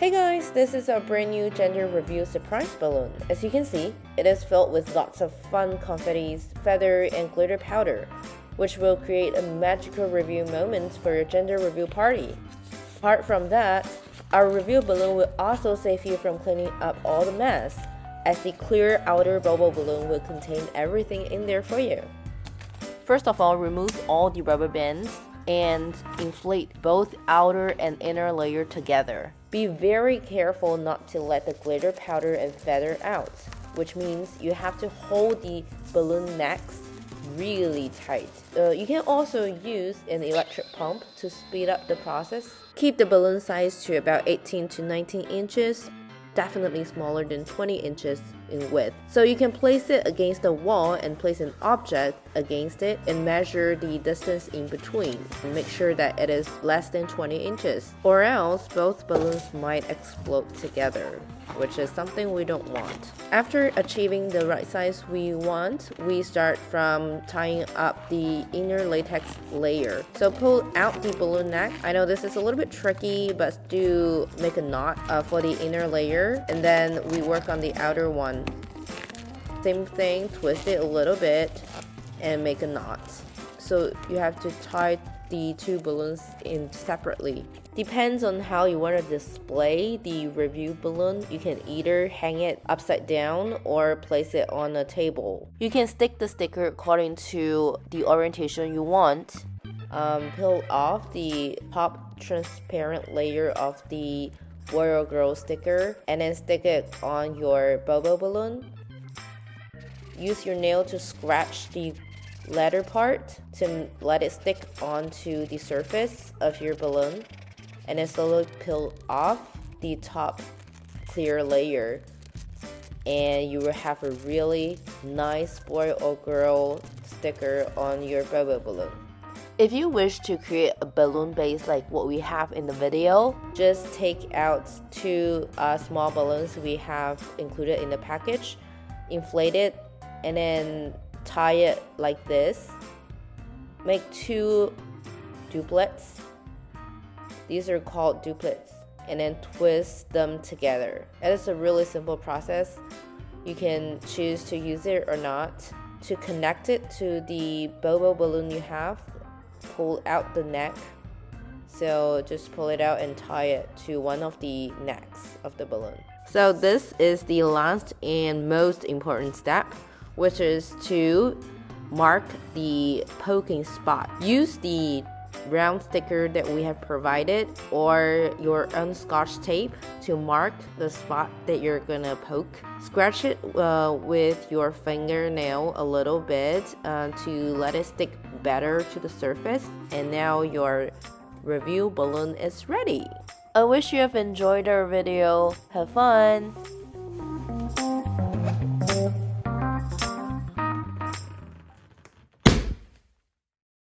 Hey guys, this is our brand new gender reveal surprise balloon. As you can see, it is filled with lots of fun confettis, feather, and glitter powder, which will create a magical reveal moment for your gender reveal party. Apart from that, our reveal balloon will also save you from cleaning up all the mess, as the clear outer bubble balloon will contain everything in there for you. First of all, remove all the rubber bands and inflate both outer and inner layer together. Be very careful not to let the glitter powder and feather out, which means you have to hold the balloon necks really tight. You can also use an electric pump to speed up the process. Keep the balloon size to about 18 to 19 inches, definitely smaller than 20 inches in width. So you can place it against the wall and place an object against it and measure the distance in between. Make sure that it is less than 20 inches, or else both balloons might explode together, which is something we don't want. After achieving the right size we want, we start from tying up the inner latex layer. So pull out the balloon neck. I know this is a little bit tricky, but do make a knot for the inner layer, and then we work on the outer one. Same thing, twist it a little bit and make a knot. So you have to tie the two balloons in separately. Depends on how you want to display the reveal balloon. You can either hang it upside down or place it on a table. You can stick the sticker according to the orientation you want. Peel off the top transparent layer of the Royal Girl sticker and then stick it on your Bobo balloon. Use your nail to scratch the letter part to let it stick onto the surface of your balloon, and then slowly peel off the top clear layer, and you will have a really nice boy or girl sticker on your Bobo balloon. If you wish to create a balloon base like what we have in the video, just take out two small balloons we have included in the package, inflate it, and then tie it like this. Make two duplets. These are called duplets, and then twist them together. It is a really simple process. You can choose to use it or not. To connect it to the Bobo balloon you have, pull out the neck. So just pull it out and tie it to one of the necks of the balloon. So this is the last and most important step, which is to mark the poking spot. Use the round sticker that we have provided or your own scotch tape to mark the spot that you're gonna poke. Scratch it with your fingernail a little bit to let it stick better to the surface, and now your reveal balloon is ready. I wish you have enjoyed our video. Have fun!